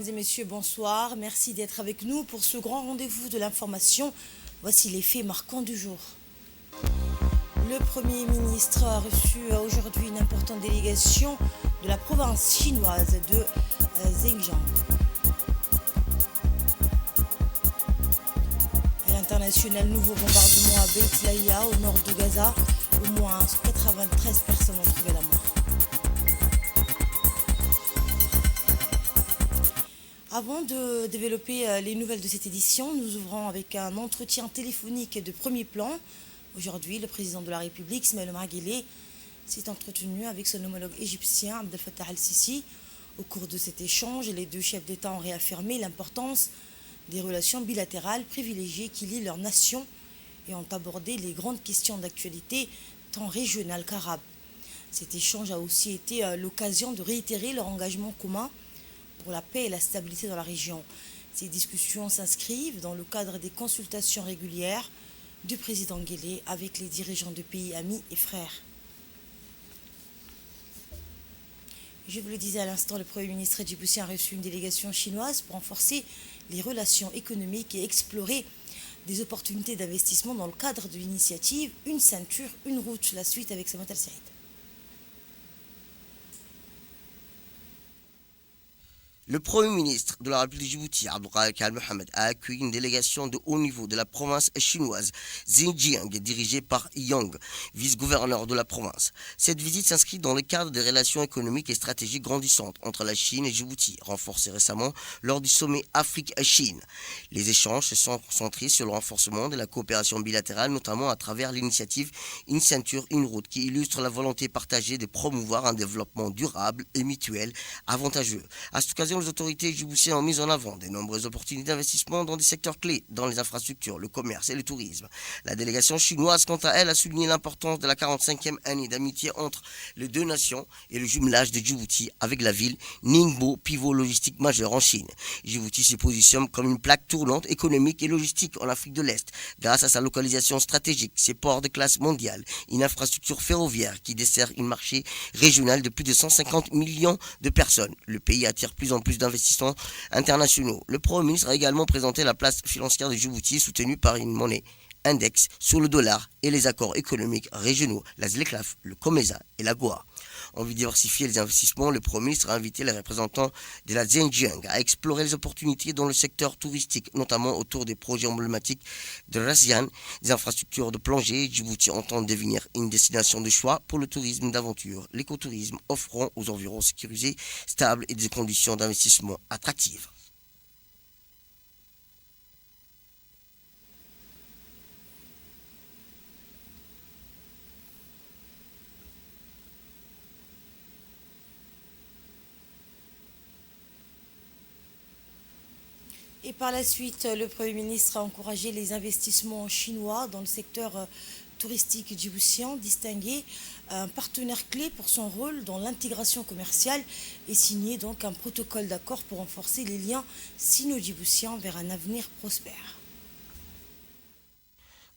Mesdames et messieurs, bonsoir. Merci d'être avec nous pour ce grand rendez-vous de l'information. Voici les faits marquants du jour. Le Premier ministre a reçu aujourd'hui une importante délégation de la province chinoise de Xinjiang. À l'international, nouveau bombardement à Beit Laïa, au nord de Gaza. Au moins 93 personnes ont trouvé la mort. Avant de développer les nouvelles de cette édition, nous ouvrons avec un entretien téléphonique de premier plan. Aujourd'hui, le président de la République, Ismaël Omar Guelleh, s'est entretenu avec son homologue égyptien, Abdel Fattah al-Sisi. Au cours de cet échange, les deux chefs d'État ont réaffirmé l'importance des relations bilatérales privilégiées qui lient leurs nations et ont abordé les grandes questions d'actualité, tant régionales qu'arabes. Cet échange a aussi été l'occasion de réitérer leur engagement commun pour la paix et la stabilité dans la région. Ces discussions s'inscrivent dans le cadre des consultations régulières du président Guelleh avec les dirigeants de pays amis et frères. Je vous le disais à l'instant, le Premier ministre djiboutien a reçu une délégation chinoise pour renforcer les relations économiques et explorer des opportunités d'investissement dans le cadre de l'initiative Une ceinture, une route. La suite avec Samat Al-Saïd. Le Premier ministre de la République de Djibouti, Abdelrahman Al-Mohamed, a accueilli une délégation de haut niveau de la province chinoise Xinjiang, dirigée par Yang, vice-gouverneur de la province. Cette visite s'inscrit dans le cadre des relations économiques et stratégiques grandissantes entre la Chine et Djibouti, renforcées récemment lors du sommet Afrique-Chine. Les échanges se sont concentrés sur le renforcement de la coopération bilatérale, notamment à travers l'initiative Une ceinture, une route, qui illustre la volonté partagée de promouvoir un développement durable et mutuel avantageux. À cette occasion, les autorités djiboutiennes ont mis en avant de nombreuses opportunités d'investissement dans des secteurs clés, dans les infrastructures, le commerce et le tourisme. La délégation chinoise, quant à elle, a souligné l'importance de la 45e année d'amitié entre les deux nations et le jumelage de Djibouti avec la ville Ningbo, pivot logistique majeur en Chine. Djibouti se positionne comme une plaque tournante économique et logistique en Afrique de l'Est, grâce à sa localisation stratégique, ses ports de classe mondiale, une infrastructure ferroviaire qui dessert un marché régional de plus de 150 millions de personnes. Le pays attire plus en plus d'investissements internationaux. Le Premier ministre a également présenté la place financière de Djibouti soutenue par une monnaie index sur le dollar et les accords économiques régionaux, la ZLECLAF, le COMESA et la GOA. En vue de diversifier les investissements, le Premier ministre a invité les représentants de la Xinjiang à explorer les opportunités dans le secteur touristique, notamment autour des projets emblématiques de Razian, des infrastructures de plongée. Djibouti entend devenir une destination de choix pour le tourisme d'aventure, l'écotourisme, offrant aux environs sécurisés, stables et des conditions d'investissement attractives. Et par la suite, le Premier ministre a encouragé les investissements chinois dans le secteur touristique djiboutien, distingué un partenaire clé pour son rôle dans l'intégration commerciale et signé donc un protocole d'accord pour renforcer les liens sino-djiboutiens vers un avenir prospère.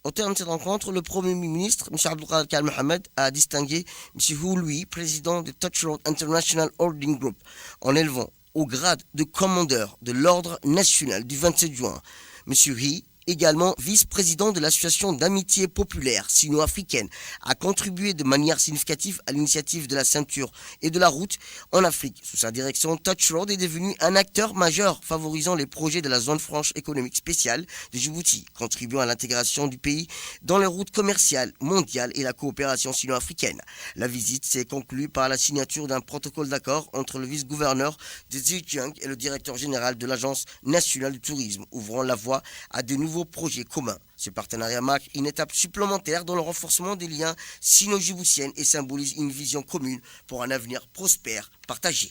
Au terme de cette rencontre, le Premier ministre, M. Abdelrahman Al-Mohamed, a distingué M. Hu Lui, président de Touch Road International Holding Group, en élevant au grade de commandeur de l'Ordre national du 27 juin. M. Hu, également vice-président de l'Association d'amitié populaire sino-africaine, a contribué de manière significative à l'initiative de la ceinture et de la route en Afrique. Sous sa direction, Touch Road est devenu un acteur majeur favorisant les projets de la zone franche économique spéciale de Djibouti, contribuant à l'intégration du pays dans les routes commerciales mondiales et la coopération sino-africaine. La visite s'est conclue par la signature d'un protocole d'accord entre le vice-gouverneur de Xinjiang et le directeur général de l'Agence nationale du tourisme, ouvrant la voie à de nouveaux projets communs. Ce partenariat marque une étape supplémentaire dans le renforcement des liens sino-djiboutiens et symbolise une vision commune pour un avenir prospère partagé.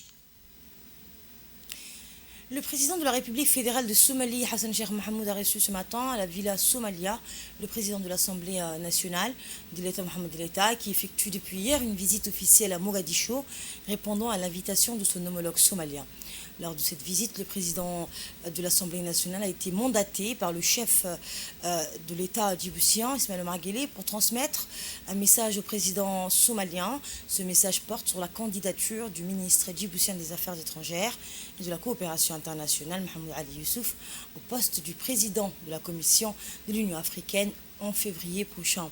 Le président de la République fédérale de Somalie, Hassan Sheikh Mohamed, a reçu ce matin à la Villa Somalia le président de l'Assemblée nationale, Dileta Mohamed Dileta, qui effectue depuis hier une visite officielle à Mogadiscio, répondant à l'invitation de son homologue somalien. Lors de cette visite, le président de l'Assemblée nationale a été mandaté par le chef de l'État djiboutien, Ismaël Omar Guelleh, pour transmettre un message au président somalien. Ce message porte sur la candidature du ministre djiboutien des Affaires étrangères et de la coopération internationale, Mohamed Ali Youssouf, au poste du président de la Commission de l'Union africaine en février prochain.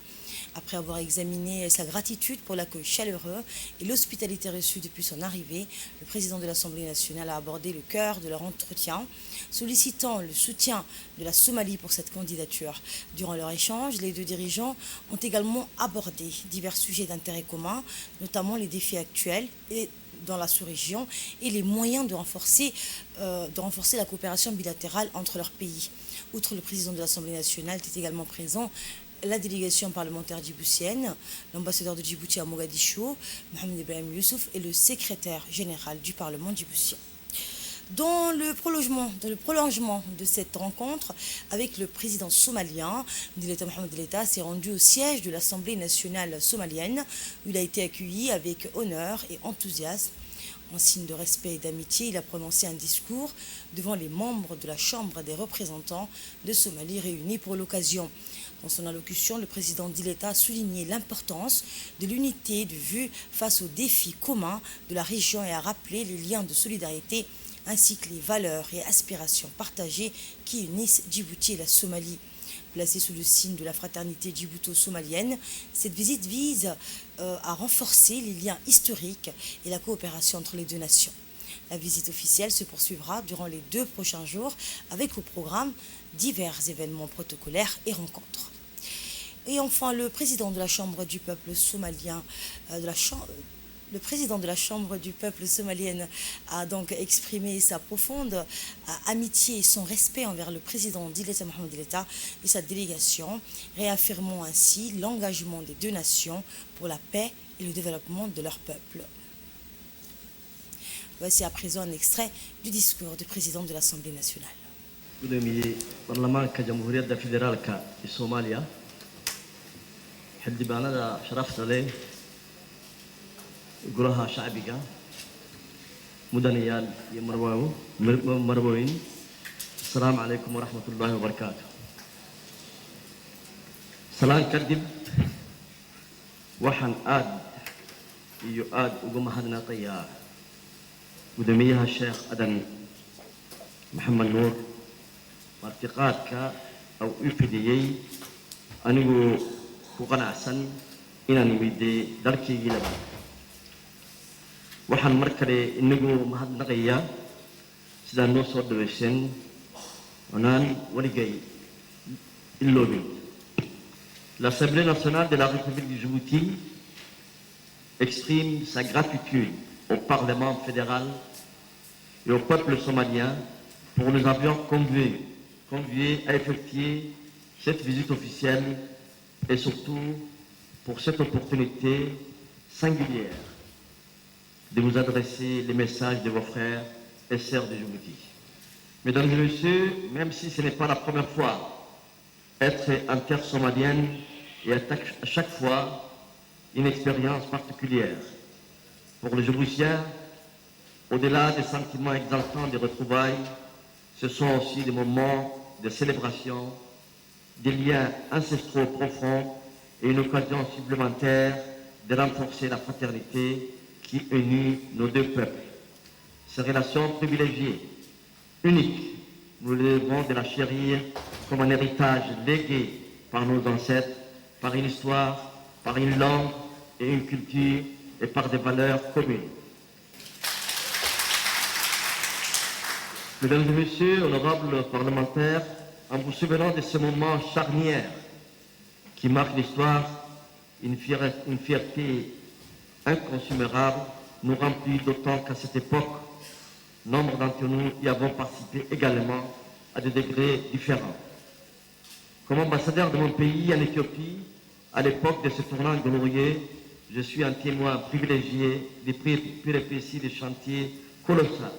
Après avoir examiné sa gratitude pour l'accueil chaleureux et l'hospitalité reçue depuis son arrivée, le président de l'Assemblée nationale a abordé le cœur de leur entretien, sollicitant le soutien de la Somalie pour cette candidature. Durant leur échange, les deux dirigeants ont également abordé divers sujets d'intérêt commun, notamment les défis actuels et dans la sous-région et les moyens de renforcer la coopération bilatérale entre leurs pays. Outre le président de l'Assemblée nationale, était également présent la délégation parlementaire djiboutienne, l'ambassadeur de Djibouti à Mogadiscio, Mohamed Ibrahim Youssouf, et le secrétaire général du Parlement djiboutien. Dans le prolongement de cette rencontre avec le président somalien, Dileta Mohamed Dileta s'est rendu au siège de l'Assemblée nationale somalienne, où il a été accueilli avec honneur et enthousiasme. En signe de respect et d'amitié, il a prononcé un discours devant les membres de la Chambre des représentants de Somalie réunis pour l'occasion. Dans son allocution, le président Dileta a souligné l'importance de l'unité de vue face aux défis communs de la région et a rappelé les liens de solidarité ainsi que les valeurs et aspirations partagées qui unissent Djibouti et la Somalie. Placée sous le signe de la fraternité djibouto-somalienne, cette visite vise à renforcer les liens historiques et la coopération entre les deux nations. La visite officielle se poursuivra durant les 2 prochains jours avec au programme divers événements protocolaires et rencontres. Et enfin, le président de la Chambre du peuple somalien, le président de la Chambre du peuple somalienne a donc exprimé sa profonde amitié et son respect envers le président Dileta Mohamed Dileta et sa délégation, réaffirmant ainsi l'engagement des deux nations pour la paix et le développement de leur peuple. Voici à présent un extrait du discours du président de l'Assemblée nationale. gudoomiye baarlamaanka jamhuuriyadda federaalka ee Soomaaliya xildhibaanada sharafta leh golaha shacbiga mudanayaal iyo marwooyin assalaamu calaykum waraxmatullaahi wabarakaatu salaan kadib waxaan aad iyo aad uga mahadnaqayaa gudoomiyaha sheekh adan maxamed nuur martiqaadka uu u fidiyey anigoo ku qanacsan inaan weydiiyey dalkaygii labaad waxaan mar kale inagoo mahadnaqayaa sidaa noo soo dhaweyseen onaan waligay iloobin l'Assemblée nationale de la République du Djibouti exprime sa gratitude au Parlement fédéral et au peuple somalien pour nous avoir conviés à effectuer cette visite officielle et surtout pour cette opportunité singulière de vous adresser les messages de vos frères et sœurs de Djibouti. Mesdames et messieurs, même si ce n'est pas la première fois, être en terre somalienne est à chaque fois une expérience particulière. Pour les Djiboutiens, au-delà des sentiments exaltants des retrouvailles, ce sont aussi des moments de célébration, des liens ancestraux profonds et une occasion supplémentaire de renforcer la fraternité qui unit nos deux peuples. Ces relations privilégiées, uniques, nous devons de la chérir comme un héritage légué par nos ancêtres, par une histoire, par une langue et une culture et par des valeurs communes. Mesdames et messieurs, honorables parlementaires, en vous souvenant de ce moment charnière qui marque l'histoire, une fierté inconsommable nous remplit d'autant qu'à cette époque, nombre d'entre nous y avons participé également à des degrés différents. Comme ambassadeur de mon pays en Éthiopie, à l'époque de ce tournant glorieux, je suis un témoin privilégié des péripéties des chantiers colossaux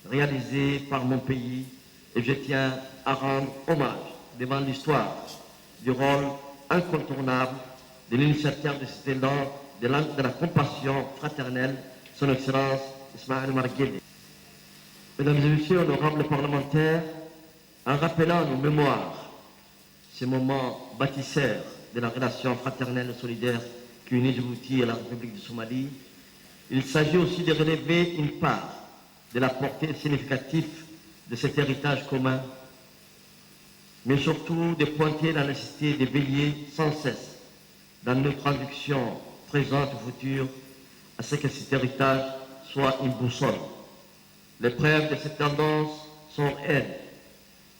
réalisés par mon pays et je tiens à rendre hommage devant l'histoire du rôle incontournable de l'initiateur de cet élan de la compassion fraternelle, son Excellence Ismaël Omar Guelleh. Mesdames et Messieurs, honorables parlementaires, en rappelant nos mémoires, ces moments bâtisseurs de la relation fraternelle et solidaire qui unit Djibouti et la République du Somalie, il s'agit aussi de relever une part de la portée significative de cet héritage commun, mais surtout de pointer la nécessité de veiller sans cesse dans nos traductions présentes ou futures à ce que cet héritage soit une boussole. Les preuves de cette tendance sont elles,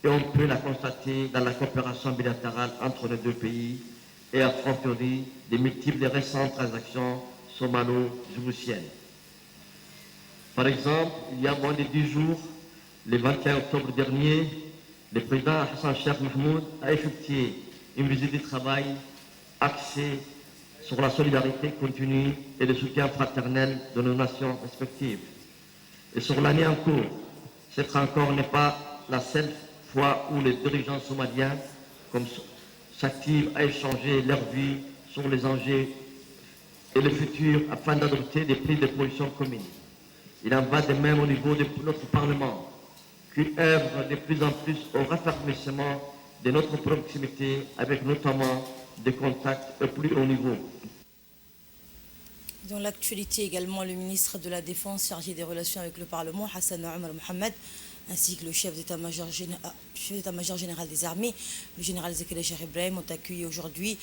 et on peut la constater dans la coopération bilatérale entre les deux pays et à fortiori des multiples et récentes transactions somalo-djiboutiennes. Par exemple, il y a moins de 10 jours, le 21 octobre dernier, le président Hassan Sheikh Mahmoud a effectué une visite de travail axée sur la solidarité continue et le soutien fraternel de nos nations respectives. Et sur l'année en cours, cette rencontre n'est pas la seule fois où les dirigeants somaliens s'activent à échanger leur vie sur les enjeux et le futur afin d'adopter des prises de position communes. Il en va de même au niveau de notre Parlement, qui œuvre de plus en plus au raffermissement de notre proximité avec notamment des contacts au plus haut niveau. Dans l'actualité également, le ministre de la Défense chargé des relations avec le Parlement, Hassan Omar Mohamed, ainsi que le chef d'état-major général des armées, le général Zakaria Cheikh Ibrahim, ont accueilli aujourd'hui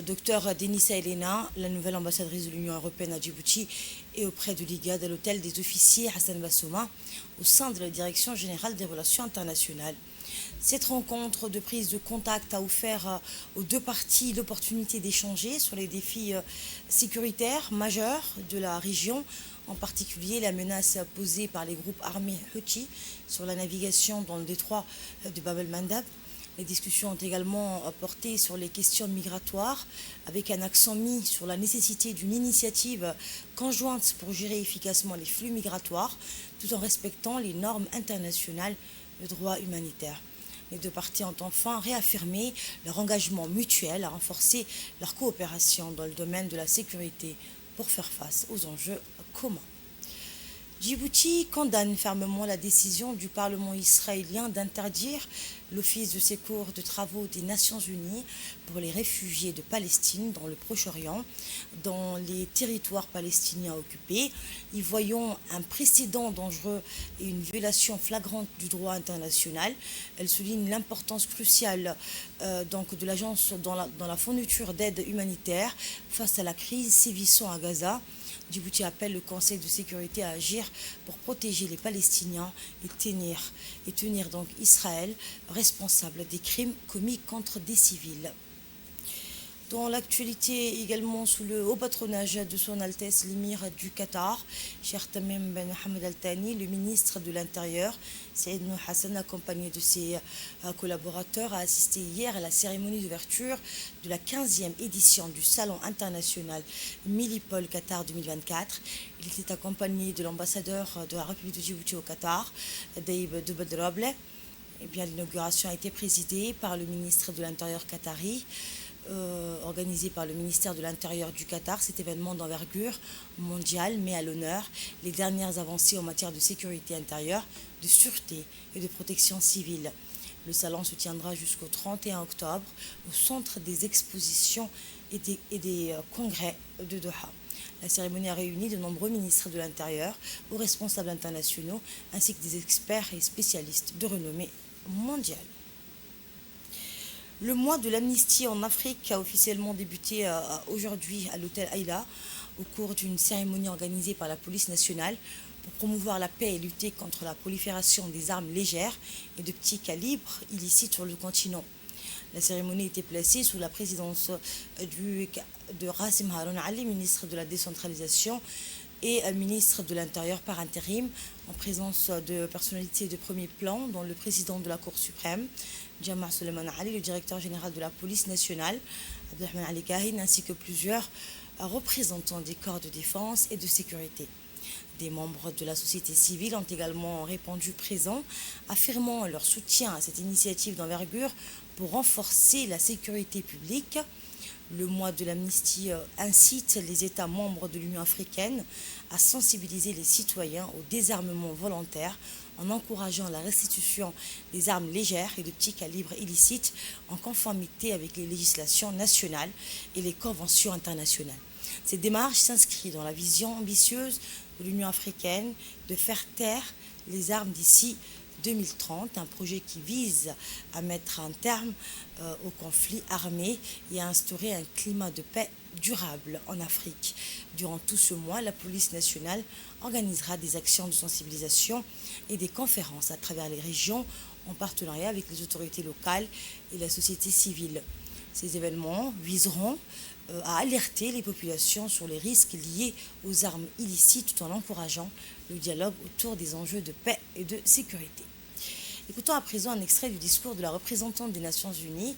Dr Denisa Elena, la nouvelle ambassadrice de l'Union européenne à Djibouti, et auprès de l'IGAD à l'hôtel des officiers Hassan Bassouma, au sein de la Direction générale des relations internationales. Cette rencontre de prise de contact a offert aux deux parties l'opportunité d'échanger sur les défis sécuritaires majeurs de la région, en particulier la menace posée par les groupes armés Houthi sur la navigation dans le détroit de Bab el-Mandab. Les discussions ont également porté sur les questions migratoires, avec un accent mis sur la nécessité d'une initiative conjointe pour gérer efficacement les flux migratoires, tout en respectant les normes internationales de droit humanitaire. Les deux parties ont enfin réaffirmé leur engagement mutuel à renforcer leur coopération dans le domaine de la sécurité pour faire face aux enjeux communs. Djibouti condamne fermement la décision du Parlement israélien d'interdire l'Office de secours de travaux des Nations Unies pour les réfugiés de Palestine dans le Proche-Orient, dans les territoires palestiniens occupés, y voyant un précédent dangereux et une violation flagrante du droit international. Elle souligne l'importance cruciale de l'agence dans la fourniture d'aide humanitaire face à la crise sévissant à Gaza. Djibouti appelle le Conseil de sécurité à agir pour protéger les Palestiniens et tenir donc Israël responsable des crimes commis contre des civils. Dans l'actualité également, sous le haut patronage de son Altesse l'émir du Qatar, Cheikh Tamim Ben Hamad Al Thani, le ministre de l'Intérieur, Saïd Nouh Hassan, accompagné de ses collaborateurs, a assisté hier à la cérémonie d'ouverture de la 15e édition du Salon international Millipol Qatar 2024. Il était accompagné de l'ambassadeur de la République de Djibouti au Qatar, Daïb Debedroble. L'inauguration a été présidée par le ministre de l'Intérieur qatari, organisé par le ministère de l'Intérieur du Qatar. Cet événement d'envergure mondiale met à l'honneur les dernières avancées en matière de sécurité intérieure, de sûreté et de protection civile. Le salon se tiendra jusqu'au 31 octobre au centre des expositions et des congrès de Doha. La cérémonie a réuni de nombreux ministres de l'Intérieur, aux responsables internationaux, ainsi que des experts et spécialistes de renommée mondiale. Le mois de l'amnistie en Afrique a officiellement débuté aujourd'hui à l'hôtel Aïla au cours d'une cérémonie organisée par la police nationale pour promouvoir la paix et lutter contre la prolifération des armes légères et de petits calibres illicites sur le continent. La cérémonie était placée sous la présidence de Rassim Haroun Ali, ministre de la décentralisation et ministre de l'Intérieur par intérim, en présence de personnalités de premier plan, dont le président de la Cour suprême, Jamal Suleiman Ali, le directeur général de la police nationale, Abdelrahman Ali Kahin, ainsi que plusieurs représentants des corps de défense et de sécurité. Des membres de la société civile ont également répondu présents, affirmant leur soutien à cette initiative d'envergure pour renforcer la sécurité publique. Le mois de l'amnistie incite les États membres de l'Union africaine à sensibiliser les citoyens au désarmement volontaire en encourageant la restitution des armes légères et de petits calibres illicites en conformité avec les législations nationales et les conventions internationales. Cette démarche s'inscrit dans la vision ambitieuse de l'Union africaine de faire taire les armes d'ici 2030, un projet qui vise à mettre un terme au conflit armé et à instaurer un climat de paix durable en Afrique. Durant tout ce mois, la police nationale organisera des actions de sensibilisation et des conférences à travers les régions en partenariat avec les autorités locales et la société civile. Ces événements viseront à alerter les populations sur les risques liés aux armes illicites tout en encourageant le dialogue autour des enjeux de paix et de sécurité. Écoutons à présent un extrait du discours de la représentante des Nations Unies,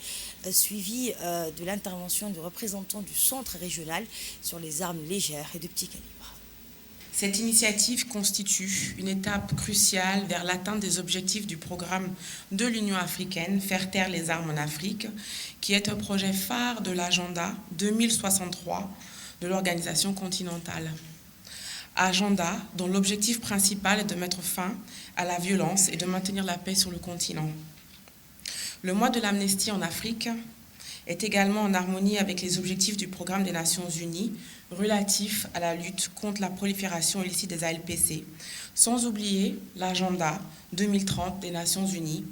suivi de l'intervention du représentant du Centre régional sur les armes légères et de petits calibres. Cette initiative constitue une étape cruciale vers l'atteinte des objectifs du programme de l'Union africaine, Faire taire les armes en Afrique, qui est un projet phare de l'agenda 2063 de l'organisation continentale. Agenda dont l'objectif principal est de mettre fin à la violence et de maintenir la paix sur le continent. Le mois de l'amnistie en Afrique est également en harmonie avec les objectifs du programme des Nations Unies relatif à la lutte contre la prolifération illicite des ALPC, sans oublier l'agenda 2030 des Nations Unies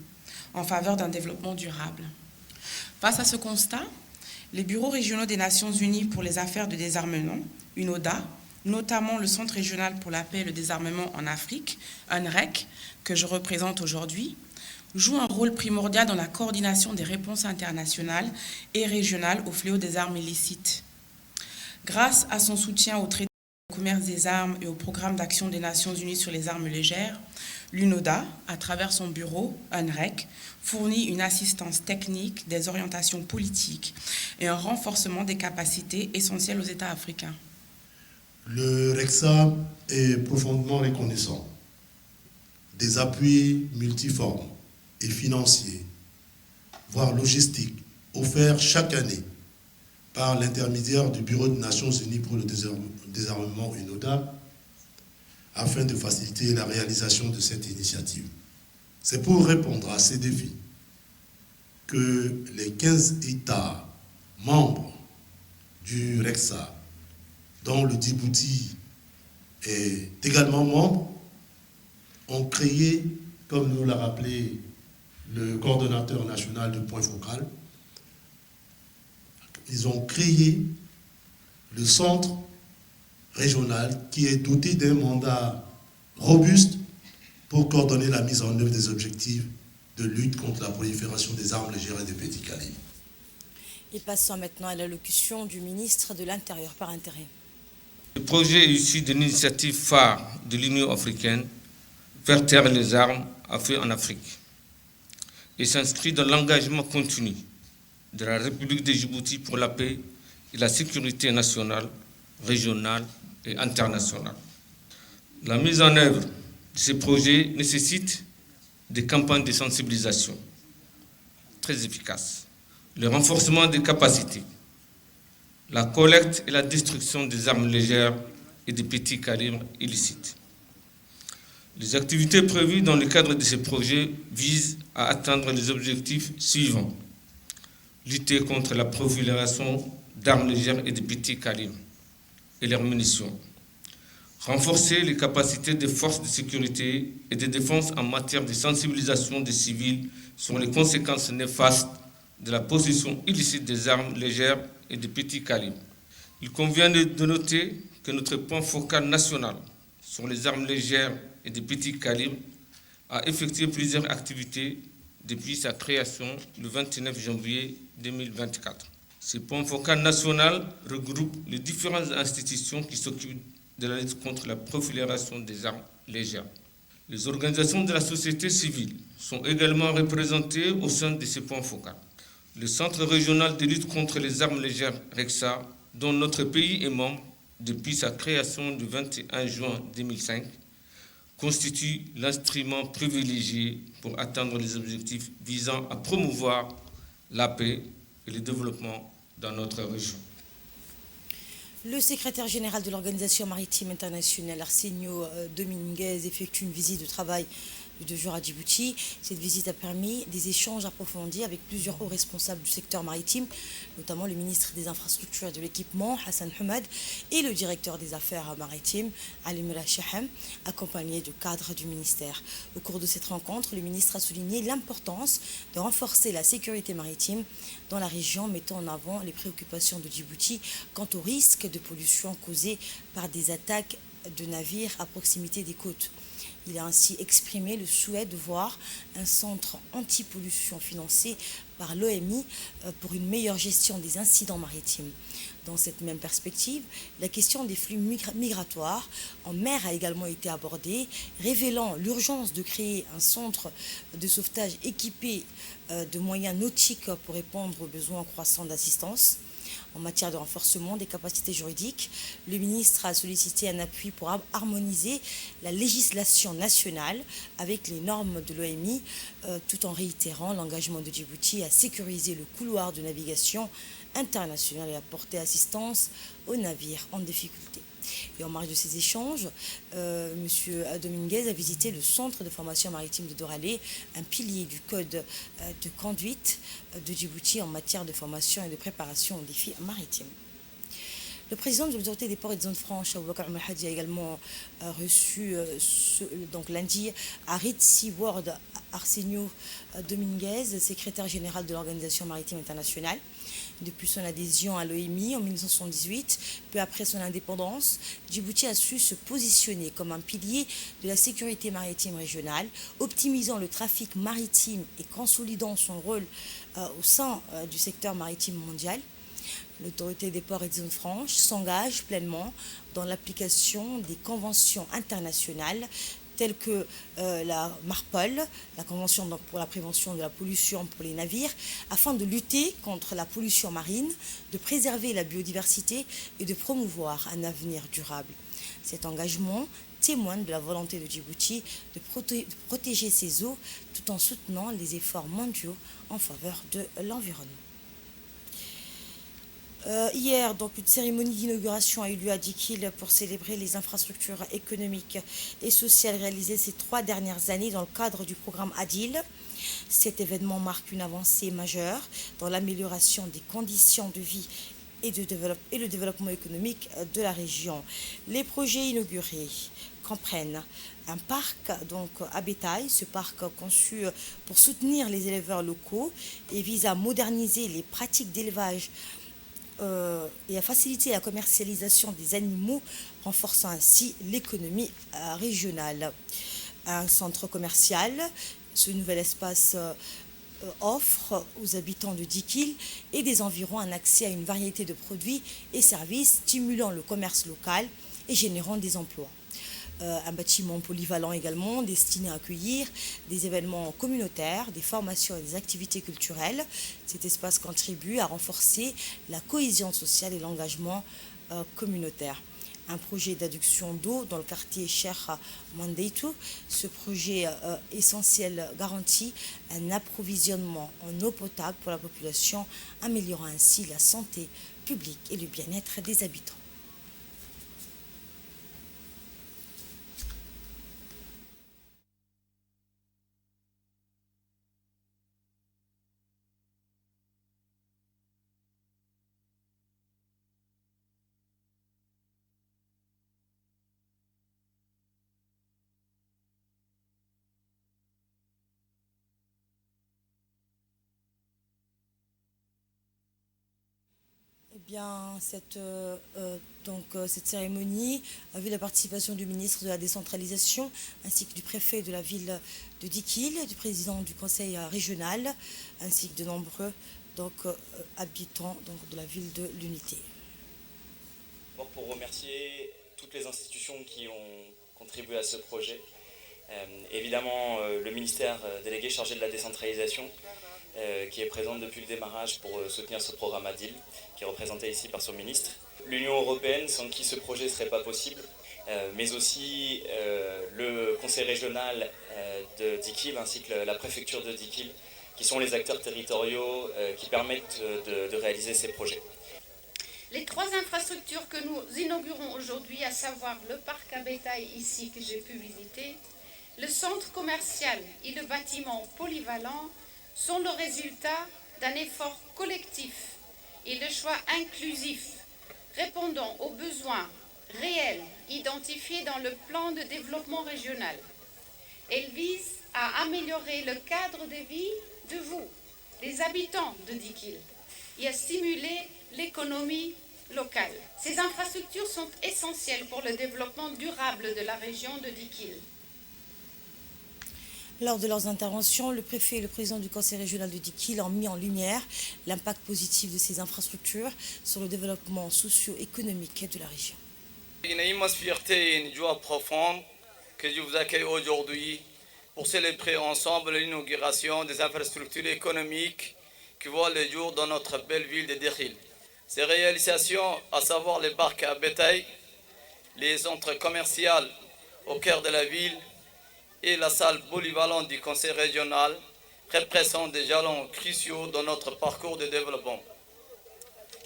en faveur d'un développement durable. Face à ce constat, les bureaux régionaux des Nations Unies pour les affaires de désarmement, UNODA, notamment le Centre régional pour la paix et le désarmement en Afrique, UNREC, que je représente aujourd'hui, joue un rôle primordial dans la coordination des réponses internationales et régionales au fléau des armes illicites. Grâce à son soutien au traité de commerce des armes et au programme d'action des Nations Unies sur les armes légères, l'UNODA, à travers son bureau, UNREC, fournit une assistance technique, des orientations politiques et un renforcement des capacités essentielles aux États africains. Le RECSA est profondément reconnaissant des appuis multiformes et financiers, voire logistiques, offerts chaque année par l'intermédiaire du Bureau des Nations Unies pour le désarmement UNODA, afin de faciliter la réalisation de cette initiative. C'est pour répondre à ces défis que les 15 États membres du RECSA, dont le Djibouti est également membre, ont créé, comme nous l'a rappelé le coordonnateur national de Point Focal, ils ont créé le centre régional qui est doté d'un mandat robuste pour coordonner la mise en œuvre des objectifs de lutte contre la prolifération des armes légères et de petits calibres. Et passons maintenant à l'allocution du ministre de l'Intérieur par intérim. Le projet est issu d'une initiative phare de l'Union africaine, Faire taire les armes à feu en Afrique, et s'inscrit dans l'engagement continu de la République de Djibouti pour la paix et la sécurité nationale, régionale et internationale. La mise en œuvre de ces projets nécessite des campagnes de sensibilisation très efficaces, le renforcement des capacités, la collecte et la destruction des armes légères et des petits calibres illicites. Les activités prévues dans le cadre de ces projets visent à atteindre les objectifs suivants: lutter contre la prolifération d'armes légères et de petits calibres et leurs munitions, renforcer les capacités des forces de sécurité et de défense en matière de sensibilisation des civils sur les conséquences néfastes de la possession illicite des armes légères et de petits calibres. Il convient de noter que notre point focal national sur les armes légères et de petits calibres a effectué plusieurs activités depuis sa création le 29 janvier 2024. Ce point focal national regroupe les différentes institutions qui s'occupent de la lutte contre la prolifération des armes légères. Les organisations de la société civile sont également représentées au sein de ce point focal. Le Centre régional de lutte contre les armes légères, RECSA, dont notre pays est membre depuis sa création le 21 juin 2005, constitue l'instrument privilégié pour atteindre les objectifs visant à promouvoir la paix et le développement dans notre région. Le secrétaire général de l'Organisation maritime internationale, Arsenio Dominguez, effectue une visite de travail de 2 jours à Djibouti. Cette visite a permis des échanges approfondis avec plusieurs hauts responsables du secteur maritime, notamment le ministre des Infrastructures et de l'Équipement, Hassan Hamad, et le directeur des Affaires maritimes, Ali Mela Shehem, accompagnés de cadres du ministère. Au cours de cette rencontre, le ministre a souligné l'importance de renforcer la sécurité maritime dans la région, mettant en avant les préoccupations de Djibouti quant au risque de pollution causé par des attaques de navires à proximité des côtes. Il a ainsi exprimé le souhait de voir un centre anti-pollution financé par l'OMI pour une meilleure gestion des incidents maritimes. Dans cette même perspective, la question des flux migratoires en mer a également été abordée, révélant l'urgence de créer un centre de sauvetage équipé de moyens nautiques pour répondre aux besoins croissants d'assistance. En matière de renforcement des capacités juridiques, le ministre a sollicité un appui pour harmoniser la législation nationale avec les normes de l'OMI, tout en réitérant l'engagement de Djibouti à sécuriser le couloir de navigation internationale et apporter assistance aux navires en difficulté. Et en marge de ces échanges, M. Dominguez a visité le centre de formation maritime de Doralé, un pilier du code de conduite de Djibouti en matière de formation et de préparation aux défis maritimes. Le président de l'autorité des ports et des zones franches, Aboubakar Al-Hadi, a également reçu donc lundi Arid Seaworld Arsenio Dominguez, secrétaire général de l'Organisation maritime internationale. Depuis son adhésion à l'OMI en 1978, peu après son indépendance, Djibouti a su se positionner comme un pilier de la sécurité maritime régionale, optimisant le trafic maritime et consolidant son rôle au sein du secteur maritime mondial. L'autorité des ports et des zones franches s'engage pleinement dans l'application des conventions internationales telles que la MARPOL, la Convention donc, pour la prévention de la pollution pour les navires, afin de lutter contre la pollution marine, de préserver la biodiversité et de promouvoir un avenir durable. Cet engagement témoigne de la volonté de Djibouti de protéger ses eaux tout en soutenant les efforts mondiaux en faveur de l'environnement. Hier, donc, une cérémonie d'inauguration a eu lieu à Dikil pour célébrer les infrastructures économiques et sociales réalisées ces 3 dernières années dans le cadre du programme ADIL. Cet événement marque une avancée majeure dans l'amélioration des conditions de vie et le développement économique de la région. Les projets inaugurés comprennent un parc donc, à bétail, ce parc conçu pour soutenir les éleveurs locaux et vise à moderniser les pratiques d'élevage et à faciliter la commercialisation des animaux, renforçant ainsi l'économie régionale. Un centre commercial, ce nouvel espace offre aux habitants de Dikil et des environs un accès à une variété de produits et services stimulant le commerce local et générant des emplois. Un bâtiment polyvalent également destiné à accueillir des événements communautaires, des formations et des activités culturelles. Cet espace contribue à renforcer la cohésion sociale et l'engagement communautaire. Un projet d'adduction d'eau dans le quartier Cheikh Mandeitou. Ce projet essentiel garantit un approvisionnement en eau potable pour la population, améliorant ainsi la santé publique et le bien-être des habitants. Eh bien, cette cérémonie a vu la participation du ministre de la décentralisation ainsi que du préfet de la ville de Dikil, du président du conseil régional ainsi que de nombreux habitants de la ville de l'Unité. Pour remercier toutes les institutions qui ont contribué à ce projet, évidemment le ministère délégué chargé de la décentralisation qui est présente depuis le démarrage pour soutenir ce programme ADIL, qui est représenté ici par son ministre. L'Union européenne, sans qui ce projet ne serait pas possible, mais aussi le conseil régional de Dikil ainsi que la préfecture de Dikil, qui sont les acteurs territoriaux qui permettent de réaliser ces projets. Les 3 infrastructures que nous inaugurons aujourd'hui, à savoir le parc à bétail ici que j'ai pu visiter, Le centre commercial et le bâtiment polyvalent sont le résultat d'un effort collectif et le choix inclusif répondant aux besoins réels identifiés dans le plan de développement régional. Elle vise à améliorer le cadre de vie de vous, les habitants de Dikil, et à stimuler l'économie locale. Ces infrastructures sont essentielles pour le développement durable de la région de Dikil. Lors de leurs interventions, le préfet et le président du conseil régional de Dikil ont mis en lumière l'impact positif de ces infrastructures sur le développement socio-économique de la région. Une immense fierté et une joie profonde que je vous accueille aujourd'hui pour célébrer ensemble l'inauguration des infrastructures économiques qui voient le jour dans notre belle ville de Dikil. Ces réalisations, à savoir les parcs à bétail, les centres commerciaux au cœur de la ville et la salle polyvalente du conseil régional, représentent des jalons cruciaux dans notre parcours de développement.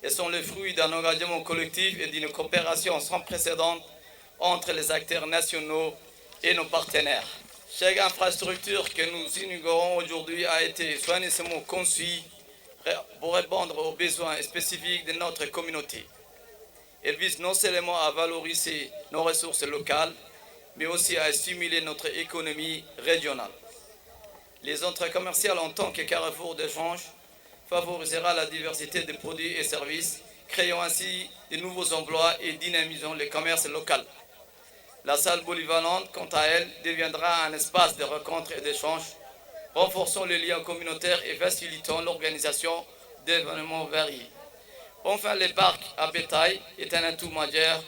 Elles sont le fruit d'un engagement collectif et d'une coopération sans précédent entre les acteurs nationaux et nos partenaires. Chaque infrastructure que nous inaugurons aujourd'hui a été soigneusement conçue pour répondre aux besoins spécifiques de notre communauté. Elle vise non seulement à valoriser nos ressources locales, mais aussi à stimuler notre économie régionale. Les centres commerciaux en tant que carrefour d'échange favorisera la diversité des produits et services, créant ainsi de nouveaux emplois et dynamisant le commerce local. La salle polyvalente, quant à elle, deviendra un espace de rencontre et d'échange, renforçant les liens communautaires et facilitant l'organisation d'événements variés. Enfin, le parc à bétail est un atout majeur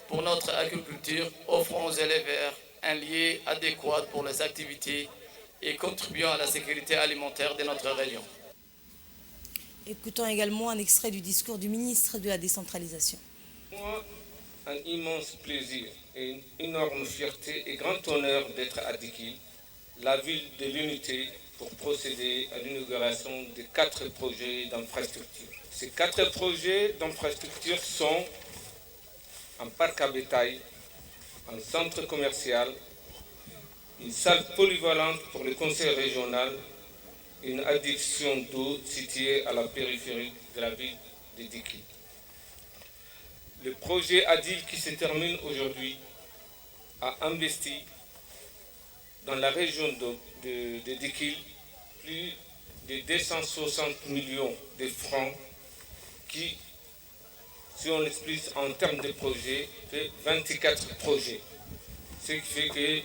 pour notre agriculture, offrant aux éleveurs un lieu adéquat pour les activités et contribuant à la sécurité alimentaire de notre région. Écoutons également un extrait du discours du ministre de la décentralisation. Moi, un immense plaisir et une énorme fierté et grand honneur d'être à Dikil, la ville de l'unité, pour procéder à l'inauguration de 4 projets d'infrastructure. Ces 4 projets d'infrastructure sont un parc à bétail, un centre commercial, une salle polyvalente pour le conseil régional, une adduction d'eau située à la périphérie de la ville de Dikil. Le projet ADIL qui se termine aujourd'hui a investi dans la région de Dikil plus de 260 millions de francs qui, si on l'explique en termes de projets, fait 24 projets. Ce qui fait que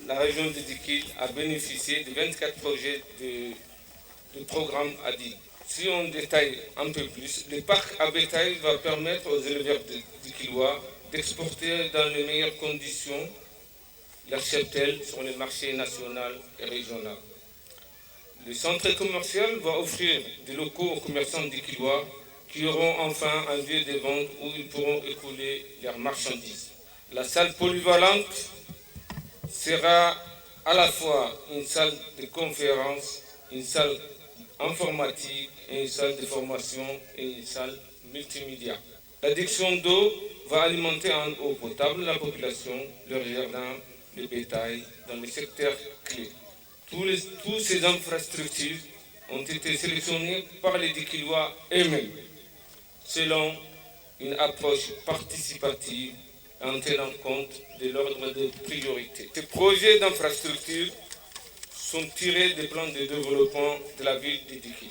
la région de Dikil a bénéficié de 24 projets de programme ADIL. Si on détaille un peu plus, le parc à bétail va permettre aux éleveurs dikilois d'exporter dans les meilleures conditions leur cheptel sur les marchés national et régional. Le centre commercial va offrir des locaux aux commerçants dikilois qui auront enfin un lieu de vente où ils pourront écouler leurs marchandises. La salle polyvalente sera à la fois une salle de conférence, une salle informatique, et une salle de formation et une salle multimédia. L'adduction d'eau va alimenter en eau potable la population, leur jardin, le bétail, dans les secteurs clés. Toutes ces infrastructures ont été sélectionnées par les Dikilois eux-mêmes, selon une approche participative en tenant compte de l'ordre de priorité. Ces projets d'infrastructure sont tirés des plans de développement de la ville de Dikil.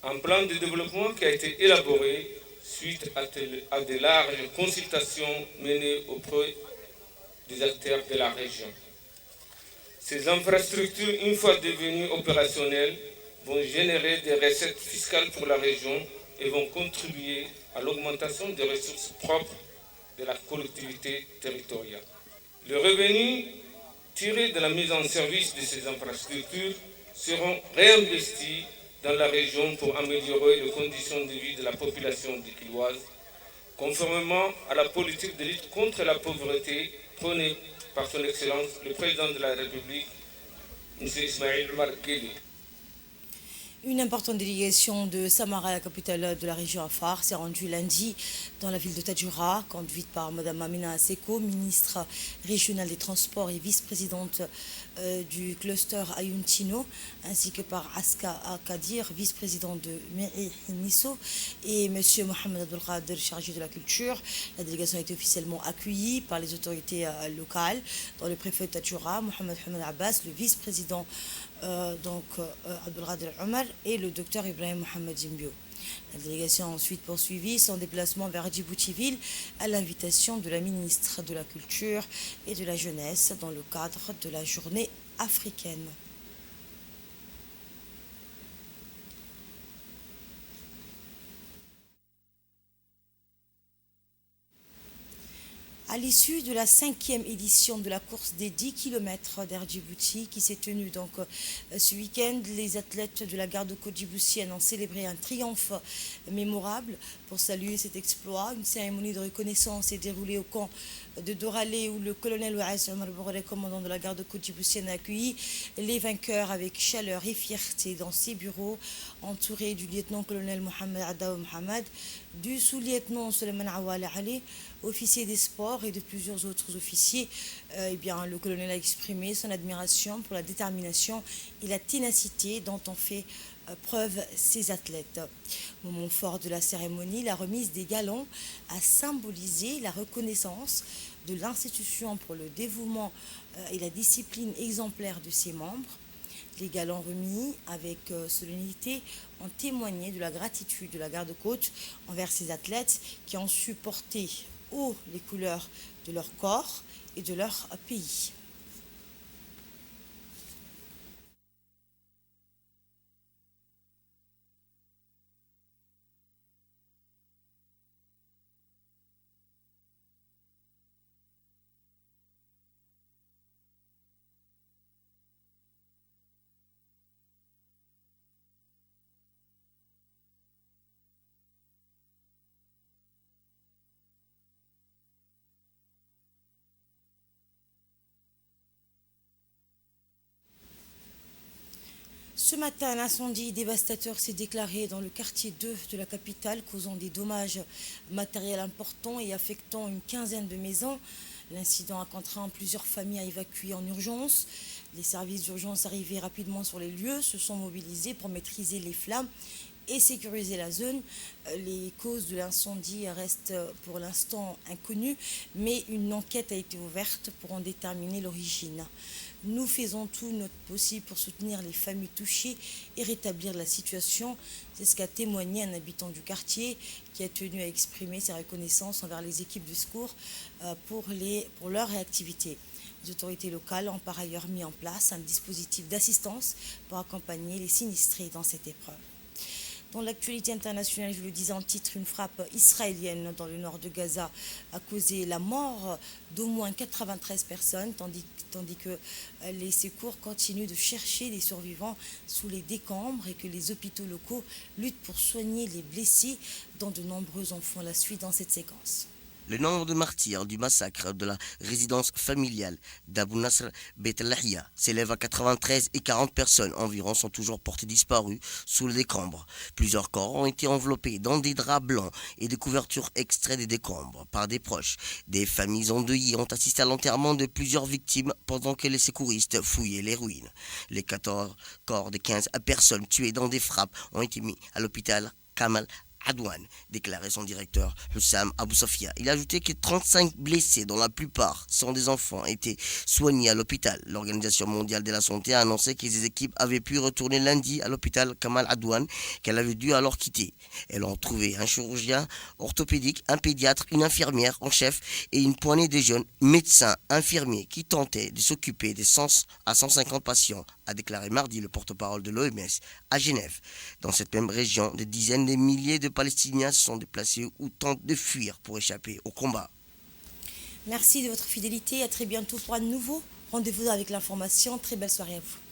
Un plan de développement qui a été élaboré suite à de larges consultations menées auprès des acteurs de la région. Ces infrastructures, une fois devenues opérationnelles, vont générer des recettes fiscales pour la région et vont contribuer à l'augmentation des ressources propres de la collectivité territoriale. Les revenus tirés de la mise en service de ces infrastructures seront réinvestis dans la région pour améliorer les conditions de vie de la population dikiloise, conformément à la politique de lutte contre la pauvreté prônée par son Excellence le Président de la République, M. Ismaël Omar Guelleh. Une importante délégation de Samara, la capitale de la région Afar, s'est rendue lundi dans la ville de Tadjoura, conduite par Mme Amina Seko, ministre régionale des Transports et vice-présidente du cluster Ayuntino, ainsi que par Aska Akadir, vice-président de Meri Nisso, et M. Mohamed Abdelkader, chargé de la culture. La délégation a été officiellement accueillie par les autorités locales, dont le préfet de Tadjoura, Mohamed Hamad Abbas, le vice-président Abdelkader Omar et le docteur Ibrahim Mohamed Zimbio. La délégation a ensuite poursuivi son déplacement vers Djibouti-Ville à l'invitation de la ministre de la Culture et de la Jeunesse dans le cadre de la journée africaine. À l'issue de la 5e édition de la course des 10 km d'Air Djibouti qui s'est tenue donc ce week-end, les athlètes de la garde-côte djiboutienne ont célébré un triomphe mémorable. Pour saluer cet exploit, une cérémonie de reconnaissance est déroulée au camp de Doralé où le colonel Ouass Omar Bourré, commandant de la garde-côte djiboutienne, a accueilli les vainqueurs avec chaleur et fierté dans ses bureaux, entouré du lieutenant-colonel Mohamed Adaou Mohamed, du sous-lieutenant Suleiman Awale Ali, officier des sports, et de plusieurs autres officiers. Le colonel a exprimé son admiration pour la détermination et la ténacité dont ont fait preuve ces athlètes. Moment fort de la cérémonie, la remise des galons a symbolisé la reconnaissance de l'institution pour le dévouement et la discipline exemplaire de ses membres. Les galons remis avec solennité ont témoigné de la gratitude de la garde-côte envers ces athlètes qui ont su porter haut les couleurs de leur corps et de leur pays. Ce matin, un incendie dévastateur s'est déclaré dans le quartier 2 de la capitale, causant des dommages matériels importants et affectant une quinzaine de maisons. L'incident a contraint plusieurs familles à évacuer en urgence. Les services d'urgence arrivés rapidement sur les lieux se sont mobilisés pour maîtriser les flammes et sécuriser la zone. Les causes de l'incendie restent pour l'instant inconnues, mais une enquête a été ouverte pour en déterminer l'origine. Nous faisons tout notre possible pour soutenir les familles touchées et rétablir la situation. C'est ce qu'a témoigné un habitant du quartier qui a tenu à exprimer sa reconnaissance envers les équipes de secours pour leur réactivité. Les autorités locales ont par ailleurs mis en place un dispositif d'assistance pour accompagner les sinistrés dans cette épreuve. Dans l'actualité internationale, je le disais en titre, une frappe israélienne dans le nord de Gaza a causé la mort d'au moins 93 personnes, tandis que les secours continuent de chercher les survivants sous les décombres et que les hôpitaux locaux luttent pour soigner les blessés, dont de nombreux en font la suite dans cette séquence. Le nombre de martyrs du massacre de la résidence familiale d'Abou Nasr Bet Lahia s'élève à 93 et 40 personnes environ sont toujours portées disparues sous les décombres. Plusieurs corps ont été enveloppés dans des draps blancs et des couvertures extraites des décombres par des proches. Des familles endeuillées ont assisté à l'enterrement de plusieurs victimes pendant que les secouristes fouillaient les ruines. Les 14 corps de 15 personnes tuées dans des frappes ont été mis à l'hôpital Kamal Adwan, déclarait son directeur Hussam Abou Safia. Il a ajouté que 35 blessés, dont la plupart sont des enfants, étaient soignés à l'hôpital. L'Organisation mondiale de la santé a annoncé que ces équipes avaient pu retourner lundi à l'hôpital Kamal Adwan, qu'elle avait dû alors quitter. Elles ont trouvé un chirurgien orthopédique, un pédiatre, une infirmière en chef et une poignée de jeunes médecins infirmiers qui tentaient de s'occuper des 100 à 150 patients, a déclaré mardi le porte-parole de l'OMS à Genève. Dans cette même région, des dizaines de milliers de Palestiniens se sont déplacés ou tentent de fuir pour échapper au combat. Merci de votre fidélité. À très bientôt pour un nouveau rendez-vous avec l'information. Très belle soirée à vous.